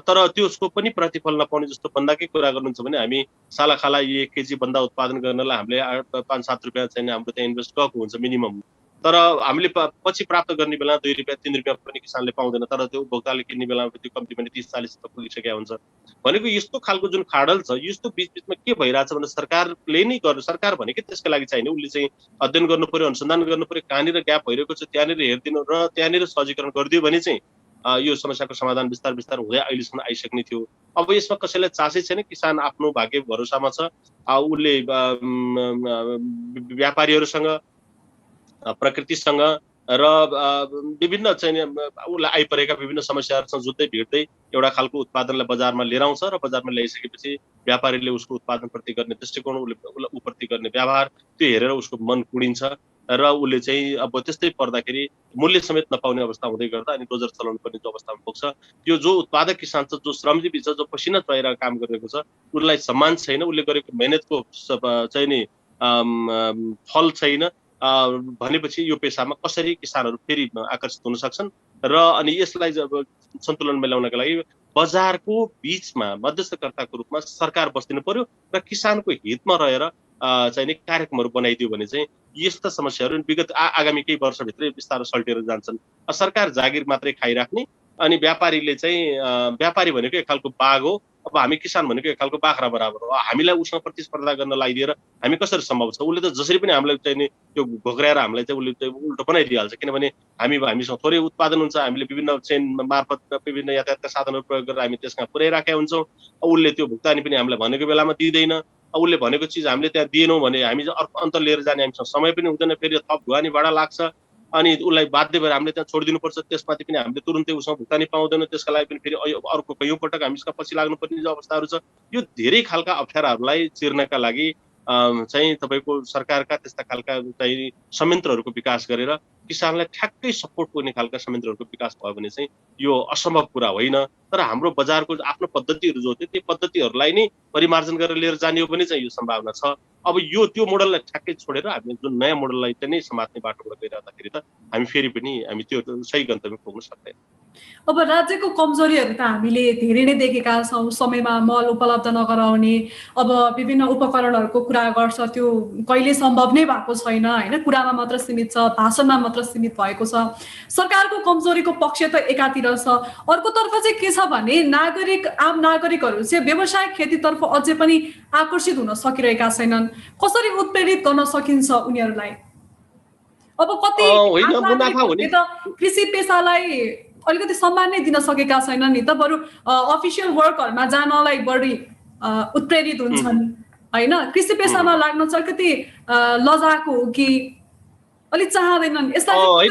तर त्यसको पनि प्रतिफल नपाउने जस्तो बन्दाकै कुरा गर्नुहुन्छ भने हामी सालाखाला 1 केजी बन्दा उत्पादन गर्नलाई हामीले 5-7 रुपियाँ चाहिँ हाम्रो त्यहाँ इन्भेस्ट गरेको हुन्छ मिनिमम, तर हामीले पछि प्राप्त गर्ने बेला 2 रुपियाँ 3 रुपियाँ पनि किसानले पाउँदैन, तर त्यो उपभोक्ताले किन्ने बेलामा त्यो कम्ती पनि 30-40 तक पुगिसकेको हुन्छ। भनेको यस्तो खालको जुन खाडल छ, यस्तो बिचबिचमा के भइरहेछ भने सरकारले नै गर्नु, सरकार भनेकै त्यसका लागि चाहिने उसले चाहिँ अध्ययन गर्नु पर्यो, अनुसन्धान गर्नु पर्यो, कहाँनिर ग्याप भइरहेको छ त्यहाँनिर हेरिदिनु र त्यहाँनिर सहजीकरण गरिदियो भने चाहिँ यो समस्याको समाधान बिस्तार हुँदै अहिलेसम्म आइसक्ने थियो। अब यसमा कसैलाई चासै छैन, किसान आफ्नो भाग्य भरोसामा छ। उसले व्यापारीहरूसँग प्रकृतिसँग र विभिन्न चाहिँ उसलाई आइपरेका विभिन्न समस्याहरूसँग जुझ्दै भिड्दै एउटा खालको उत्पादनलाई बजारमा लिएर आउँछ र बजारमा ल्याइसकेपछि व्यापारीले उसको उत्पादनप्रति गर्ने दृष्टिकोण, उसले उप्रति गर्ने व्यवहार त्यो हेरेर उसको मन कुडिन्छ र उसले चाहिँ अब त्यस्तै पर्दाखेरि मूल्य समेत नपाउने अवस्था हुँदै गर्दा अनि डोजर चलाउनु पर्ने जो अवस्थामा पुग्छ। यो जो उत्पादक किसान छ, जो श्रमजीवी छ, जो पसिना चुहाएर काम गरिरहेको छ, उसलाई सम्मान छैन, उसले गरेको मेहनतको चाहिँ नि फल छैन भनेपछि यो पेसामा कसरी किसानहरू फेरि आकर्षित हुन सक्छन् र अनि यसलाई जब सन्तुलन मिलाउनका लागि बजारको बीचमा मध्यस्थकर्ताको रूपमा सरकार बस्दिनु पर्यो र किसानको हितमा रहेर चाहिँ नि कार्यक्रमहरू बनाइदियो भने चाहिँ यस्ता समस्याहरू विगत आगामी केही वर्षभित्रै बिस्तारै सल्टेर जान्छन्। सरकार जागिर मात्रै खाइराख्ने अनि व्यापारीले चाहिँ व्यापारी भनेको एक खालको बाघ हो, अब हामी किसान भनेको एक खालको बाख्रा बराबर हो। हामीलाई उसँग प्रतिस्पर्धा गर्न लगाइदिएर हामी कसरी सम्भव छ? उसले त जसरी पनि हामीलाई चाहिँ नि त्यो घोक्राएर हामीलाई चाहिँ उसले उल्टो बनाइदिइहाल्छ, किनभने हामीसँग थोरै उत्पादन हुन्छ, हामीले विभिन्न चेन मार्फत विभिन्न यातायातका साधनहरू प्रयोग गरेर हामी त्यसमा पुर्याइराखेका हुन्छौँ। उसले त्यो भुक्तानी पनि हामीलाई भनेको बेलामा दिँदैन, उसले भनेको चिज हामीले त्यहाँ दिएनौँ भने हामी अर्को अन्तर लिएर जाने हामीसँग समय पनि हुँदैन, फेरि थप ढुवानी भाडा लाग्छ अनि उसलाई बाध्य भएर हामीले त्यहाँ छोडिदिनुपर्छ। त्यसमाथि पनि हामीले तुरुन्तै उसँग भुक्तानी पाउँदैनौँ, त्यसका लागि पनि फेरि अर्को कैयौँ पटक हामीसँग पछि लाग्नुपर्ने जो अवस्थाहरू छ, यो धेरै खालका अप्ठ्याराहरूलाई चिर्नका लागि चाहिँ तपाईँको सरकारका त्यस्ता खालका चाहिँ संयन्त्रहरूको विकास गरेर किसानलाई ठ्याक्कै सपोर्ट पुग्ने खालका संयन्त्रहरूको विकास भयो भने चाहिँ यो असम्भव कुरा होइन। तर हाम्रो बजारको आफ्नो पद्धतिहरू जो थियो त्यो पद्धतिहरूलाई नै परिमार्जन गरेर लिएर जाने हो भने चाहिँ यो सम्भावना छ। अब यो त्यो मोडललाई ठ्याक्कै छोडेर हामी जुन नयाँ मोडललाई चाहिँ नै समात्ने बाटोबाट गइरहँदाखेरि त हामी फेरि पनि हामी त्यो सही गन्तव्य पुग्न सक्दैन। अब राज्यको कमजोरीहरू त हामीले धेरै नै देखेका छौँ। समयमा मल उपलब्ध नगराउने, अब विभिन्न उपकरणहरूको कुरा गर्छ, त्यो कहिले सम्भव नै भएको छैन होइन, कुरामा मात्र सीमित छ, भाषणमा मात्र सीमित भएको छ। सरकारको कमजोरीको पक्ष त एकातिर छ, अर्कोतर्फ चाहिँ के छ भने आम नागरिकहरू चाहिँ व्यावसायिक खेतीतर्फ अझै पनि आकर्षित हुन सकिरहेका छैनन्। कसरी उत्प्रेरित गर्न सकिन्छ उनीहरूलाई? अब कति कृषि पेसालाई अलिकति सम्मान नै दिन सकेका छैनन् नि त, बरु अफिसियल वर्कहरूमा जानलाई बढी उत्प्रेरित हुन्छन् होइन। कृषि पेसामा लाग्न चाहिँ अलिकति लजाको हो कि अलिक चाहँदैनन्, यसलाई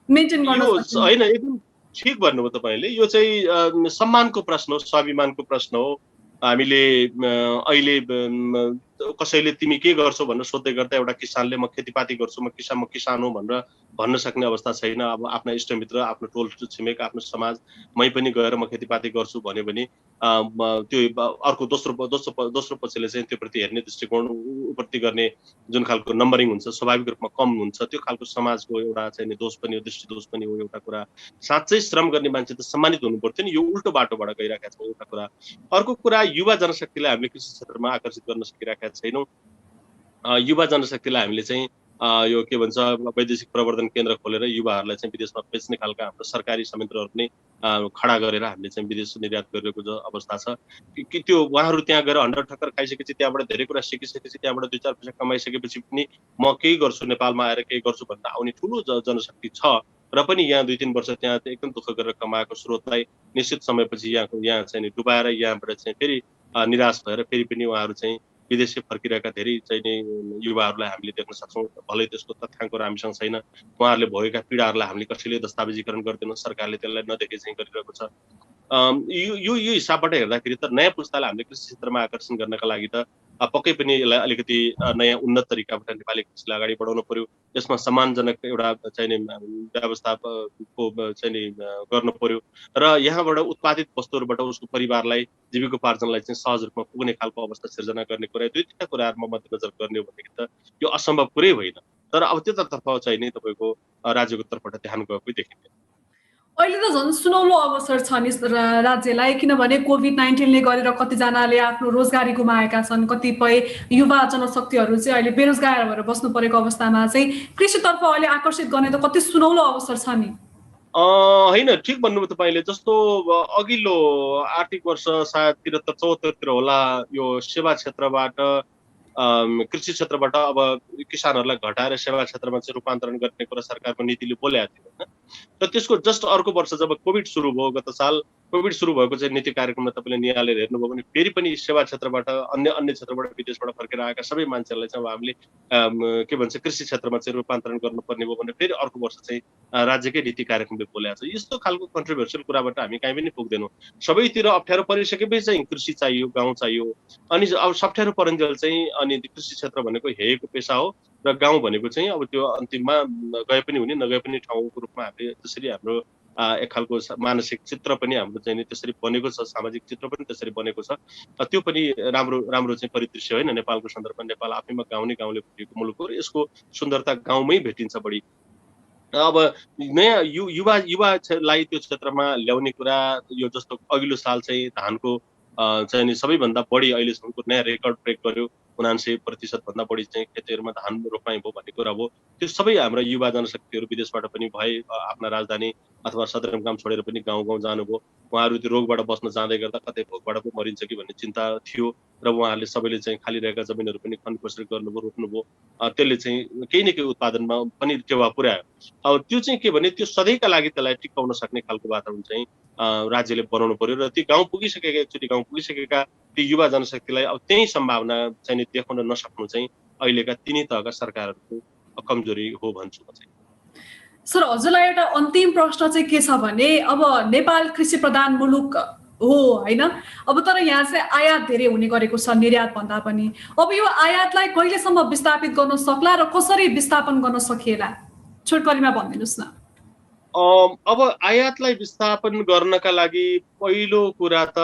मेन्टेन गर्न होइन। एकदम ठिक भन्नुभयो तपाईँले। यो चाहिँ सम्मानको प्रश्न हो, स्वाभिमानको प्रश्न हो। हामीले अहिले कसैले तिमी के गर्छौ भनेर सोध्दै गर्दा एउटा किसानले म खेतीपाती गर्छु, म किसान हो भनेर भन्न सक्ने अवस्था छैन। अब आफ्ना इष्टमित्र, आफ्नो टोल छिमेक, आफ्नो समाज मै पनि गएर म खेतीपाती गर्छु भन्यो भने त्यो अर्को दोस्रो पक्षले चाहिँ त्यो प्रति हेर्ने दृष्टिकोण, उप्रति गर्ने जुन खालको नम्बरिङ हुन्छ स्वाभाविक रूपमा कम हुन्छ। त्यो खालको समाजको एउटा चाहिँ दोष पनि हो, दृष्टि दोष पनि हो एउटा कुरा। साँच्चै श्रम गर्ने मान्छे त सम्मानित हुनु पर्थ्यो नि, यो उल्टो बाटोबाट गइरहेका छौँ एउटा कुरा। अर्को कुरा, युवा जनशक्तिलाई हामीले कृषि क्षेत्रमा आकर्षित गर्न सकिरहेका छैनौँ। युवा जनशक्तिलाई हामीले चाहिँ यो के भन्छ वैदेशिक प्रवर्धन केन्द्र खोलेर युवाहरूलाई चाहिँ विदेशमा बेच्ने खालका हाम्रो सरकारी संयन्त्रहरू पनि खडा गरेर हामीले चाहिँ विदेश निर्यात गरिरहेको जो अवस्था छ कि त्यो उहाँहरू त्यहाँ गएर हन्डर ठक्कर खाइसकेपछि, त्यहाँबाट धेरै कुरा सिकिसकेपछि, त्यहाँबाट 2-4 पैसा कमाइसकेपछि पनि म केही गर्छु, नेपालमा आएर केही गर्छु भनेर आउने ठुलो जनशक्ति छ। र पनि यहाँ 2-3 वर्ष त्यहाँ एकदम दुःख गरेर कमाएको स्रोतलाई निश्चित समयपछि यहाँ चाहिँ डुबाएर यहाँबाट चाहिँ फेरि निराश भएर फेरि पनि उहाँहरू चाहिँ विदेशै फर्किरहेका धेरै चाहिँ नि युवाहरूलाई हामीले देख्न सक्छौँ। भलै त्यसको तथ्याङ्कहरू हामीसँग छैन, उहाँहरूले भोगेका पीडाहरूलाई हामीले कसैले दस्तावेजीकरण गर्दैनौँ, सरकारले त्यसलाई नदेखे चाहिँ गरिरहेको छ। यो हिसाबबाट हेर्दाखेरि त नयाँ पुस्तालाई हामीले कृषि क्षेत्रमा आकर्षण गर्नका लागि त पक्कै पनि यसलाई अलिकति नयाँ उन्नत तरिकाबाट नेपाली कृषिलाई अगाडि बढाउनु पर्यो। यसमा सम्मानजनक एउटा चाहिँ व्यवस्थाको चाहिँ नि गर्नु पर्यो र यहाँबाट उत्पादित वस्तुहरूबाट उसको परिवारलाई जीविकोपार्जनलाई चाहिँ सहज रूपमा पुग्ने खालको अवस्था सिर्जना गर्ने कुरा, 2-3 कुराहरूमा मध्यनजर गर्ने हो भनेदेखि त यो असम्भव कुरै होइन। तर अब त्यतातर्फ चाहिँ नि तपाईँको राज्यको तर्फबाट ध्यान गएकै देखिन्छ। अहिले त झन् सुनौलो अवसर छ नि राज्यलाई, किनभने कोभिड-19ले गरेर कतिजनाले आफ्नो रोजगारी गुमाएका छन्। कतिपय युवा जनशक्तिहरू चाहिँ अहिले बेरोजगार भएर बस्नु परेको अवस्थामा चाहिँ कृषितर्फ अहिले आकर्षित गर्ने त कति सुनौलो अवसर छ नि। होइन, ठिक भन्नुभयो तपाईँले। जस्तो अघिल्लो आर्थिक वर्ष सायद 73-74 होला, यो सेवा क्षेत्रबाट कृषि क्षेत्रबाट अब किसानहरूलाई घटाएर सेवा क्षेत्रमा चाहिँ रूपान्तरण गर्ने कुरा सरकारको नीतिले बोलेको थियो होइन। र त्यसको जस्ट अर्को वर्ष जब कोभिड सुरु भयो, गत साल कोभिड सुरु भएको चाहिँ नीति कार्यक्रममा तपाईँले निहालेर हेर्नुभयो भने फेरि पनि सेवा क्षेत्रबाट अन्य क्षेत्रबाट विदेशबाट फर्केर आएका सबै मान्छेहरूलाई चाहिँ अब हामीले के भन्छ कृषि क्षेत्रमा चाहिँ रूपान्तरण गर्नुपर्ने भयो भने फेरि अर्को वर्ष चाहिँ राज्यकै नीति कार्यक्रमले बोलेको छ। यस्तो खालको कन्ट्रोभर्सियल कुराबाट हामी कहीँ पनि पुग्दैनौँ। सबैतिर अप्ठ्यारो परिसकेपछि चाहिँ कृषि चाहियो, गाउँ चाहियो। अनि अब अप्ठ्यारो परञ्जेल चाहिँ अनि कृषि क्षेत्र भनेको हेयको पेसा हो र गाउँ भनेको चाहिँ अब त्यो अन्तिममा गए पनि हुने नगए पनि ठाउँको रूपमा हामीले त्यसरी हाम्रो एक खालको मानसिक चित्र पनि हाम्रो चाहिँ त्यसरी बनेको छ, सामाजिक चित्र पनि त्यसरी बनेको छ। त्यो पनि राम्रो चाहिँ परिदृश्य होइन नेपालको सन्दर्भमा। नेपाल आफैमा गाउँले भरिएको मुलुक हो र यसको सुन्दरता गाउँमै भेटिन्छ बढी। अब नयाँ युवालाई त्यो क्षेत्रमा ल्याउने कुरा, यो जस्तो अघिल्लो साल चाहिँ धानको चाहिँ नि सबैभन्दा बढी अहिलेसम्मको नयाँ रेकर्ड ब्रेक गर्यो। 79% भन्दा बढी चाहिँ खेतीहरूमा धान रोपाइँ भयो भन्ने कुरा हो। त्यो सबै हाम्रा युवा जनशक्तिहरू विदेशबाट पनि भए आफ्ना राजधानी अथवा सदरमुकाम छोडेर पनि गाउँ जानुभयो। उहाँहरू त्यो रोगबाट बस्न जाँदै गर्दा कतै भोकबाट पो मरिन्छ कि भन्ने चिन्ता थियो र उहाँहरूले सबैले चाहिँ खाली रहेका जमिनहरू पनि खनखोसरी गर्नुभयो, रोप्नुभयो। त्यसले चाहिँ केही न केही उत्पादनमा पनि टेवा पुर्यायो। अब त्यो चाहिँ के भने त्यो सधैँका लागि त्यसलाई टिकाउन सक्ने खालको वातावरण चाहिँ राज्यले बनाउनु पर्यो र त्यो एकचोटि गाउँ पुगिसकेका ती युवा जनशक्तिलाई अब त्यही सम्भावना चाहिँ देखाउन नसक्नु चाहिँ अहिलेका तिनै तहका सरकारहरूको कमजोरी हो भन्छु म चाहिँ। सर, हजुरलाई एउटा अन्तिम प्रश्न चाहिँ के छ भने, अब नेपाल कृषि प्रधान मुलुक हो होइन, अब तर यहाँ चाहिँ आयात धेरै हुने गरेको छ निर्यात भन्दा पनि। अब यो आयातलाई कहिलेसम्म विस्थापित गर्न सक्ला र कसरी विस्थापन गर्न सकिएला, छोटकरीमा भनिदिनुहोस् न। अब आयातलाई विस्थापन गर्नका लागि पहिलो कुरा त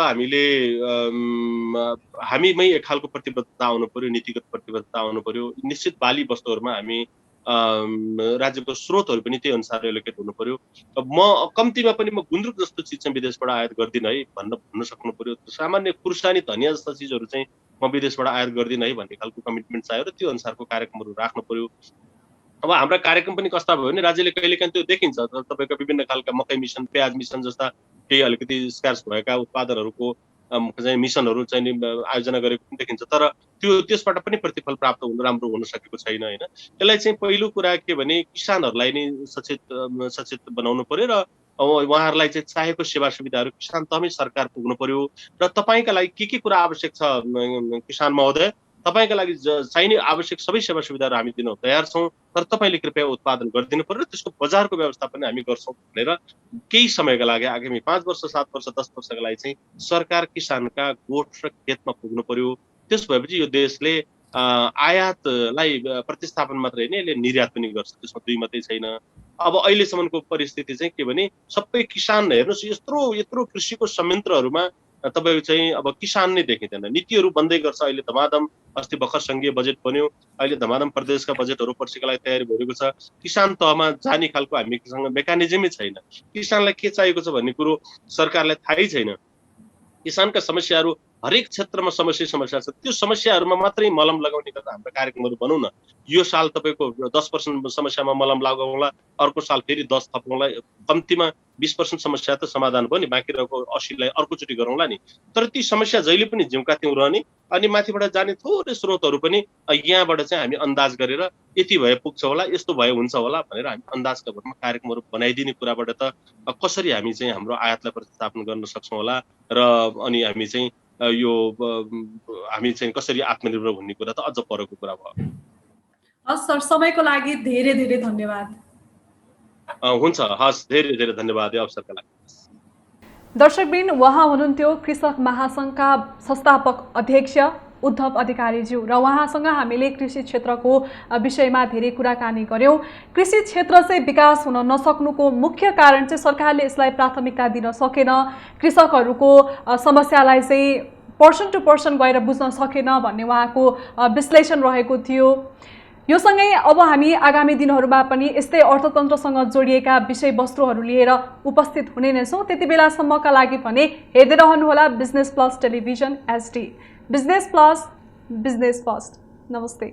हामीमै एक खालको प्रतिबद्धता आउनु पर्यो, नीतिगत प्रतिबद्धता आउनु पर्यो। निश्चित बाली वस्तुहरूमा हामी राज्यको स्रोतहरू पनि त्यही अनुसार एलोकेट हुनु पर्यो। म कम्तीमा पनि म गुन्द्रुक जस्तो चिज चाहिँ विदेशबाट आयात गर्दिनँ है भन्न सक्नु पर्यो। सामान्य खुर्सानी, धनिया जस्ता चिजहरू चाहिँ म विदेशबाट आयात गर्दिनँ है भन्ने खालको कमिटमेन्ट चाहियो र त्यो अनुसारको कार्यक्रमहरू राख्नु पर्यो। अब हाम्रा कार्यक्रम पनि कस्ता भयो भने राज्यले कहिलेकाहीँ त्यो देखिन्छ तपाईँको विभिन्न खालका मकै मिसन, प्याज मिसन जस्ता केही अलिकति स्कार्स भएका उत्पादनहरूको चाहिँ मिसनहरू चाहिँ आयोजना गरेको पनि देखिन्छ। तर त्यसबाट पनि प्रतिफल प्राप्त राम्रो हुन सकेको छैन होइन। यसलाई चाहिँ पहिलो कुरा के भने किसानहरूलाई नै सचेत बनाउनु पर्यो र उहाँहरूलाई चाहिँ चाहेको सेवा सुविधाहरू किसान तहमै सरकार पुग्नु पर्यो र तपाईँका लागि के कुरा आवश्यक छ किसान महोदय, तपाईँका लागि चाहिने आवश्यक सबै सेवा सुविधाहरू हामी दिन तयार छौँ, तर तपाईँले कृपया उत्पादन गरिदिनु पर्यो र त्यसको बजारको व्यवस्था पनि हामी गर्छौँ भनेर केही समयका लागि आगामी 5 वर्ष 7 वर्ष 10 वर्षका लागि चाहिँ सरकार किसानका गोठ र खेतमा पुग्नु पर्यो। त्यस भएपछि यो देशले आयातलाई प्रतिस्थापन मात्रै होइन, यसले निर्यात पनि गर्छ, त्यसमा दुई मात्रै छैन। अब अहिलेसम्मको परिस्थिति चाहिँ के भने सबै किसान हेर्नुहोस्, यत्रो कृषिको संयन्त्रहरूमा तपाईँको चाहिँ अब किसान नै देखिँदैन। नीतिहरू बन्दै गर्छ, अहिले धमाधम अस्ति भर्खर सङ्घीय बजेट बन्यो, अहिले धमाधम प्रदेशका बजेटहरू पर्सिका लागि तयारी भइरहेको छ। किसान तहमा जाने खालको हामीसँग मेकानिजमै छैन। किसानलाई के चाहिएको छ भन्ने कुरो सरकारलाई थाहै छैन। किसानका समस्याहरू हरेक क्षेत्रमा समस्या छ, त्यो समस्याहरूमा मात्रै मलम लगाउने गरेर हाम्रो कार्यक्रमहरू बनाउँ न। यो साल तपाईँको 10% समस्यामा मलम लगाउँला, अर्को साल फेरि 10 थपौँला, कम्तीमा 20% समस्या त समाधान भयो नि, बाँकी रहेको 80लाई अर्कोचोटि गरौँला नि। तर ती समस्या जहिले पनि जिउका त्यौँ रहने, अनि माथिबाट जाने थोरै स्रोतहरू पनि यहाँबाट चाहिँ हामी अन्दाज गरेर यति भए पुग्छ होला, यस्तो भए हुन्छ होला भनेर हामी अन्दाजका भरमा कार्यक्रमहरू बनाइदिने कुराबाट त कसरी हामी चाहिँ हाम्रो आयातलाई प्रतिस्थापन गर्न सक्छौँ होला र अनि हामी चाहिँ हामी चाहिँ कसरी आत्मनिर्भर भन्ने कुरा त अझ परको कुरा भयो। हस् सर, समयको लागि धेरै धेरै धन्यवाद। हुन्छ, हस्, धेरै धेरै धन्यवाद यो अवसरका लागि। दर्शकबिन, उहाँ हुनुहुन्थ्यो कृषक महासङ्घका संस्थापक अध्यक्ष उद्धव अधिकारीज्यू र उहाँसँग हामीले कृषि क्षेत्रको विषयमा धेरै कुराकानी गर्यौं। कृषि क्षेत्र चाहिँ विकास हुन नसक्नुको मुख्य कारण चाहिँ सरकारले यसलाई प्राथमिकता दिन सकेन, कृषकहरूको समस्यालाई चाहिँ पर्सन टु पर्सन गएर बुझ्न सकेन भन्ने उहाँको विश्लेषण रहेको थियो। यो सँगै अब हामी आगामी दिनहरूमा पनि यस्तै अर्थतन्त्रसँग जोडिएका विषयवस्तुहरू लिएर उपस्थित हुने नै छौँ। त्यति बेलासम्मका लागि भने हेर्दै रहनुहोला business plus television HD। Business plus, business first. नमस्ते।